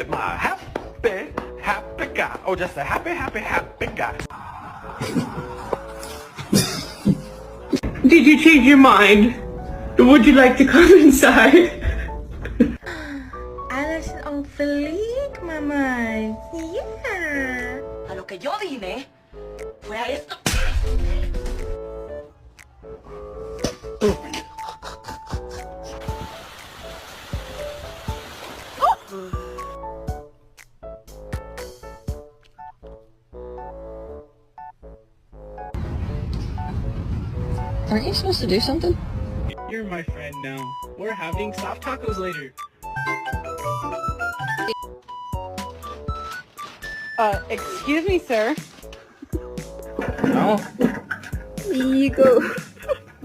My happy guy. Oh, just a happy guy. Did you change your mind? Would you like to come inside? Alles on fleek, mamá. Yeah. A lo que yo vine fue a esto. Aren't you supposed to do something? You're my friend now. We're having soft tacos later. Excuse me, sir. No. Amigo.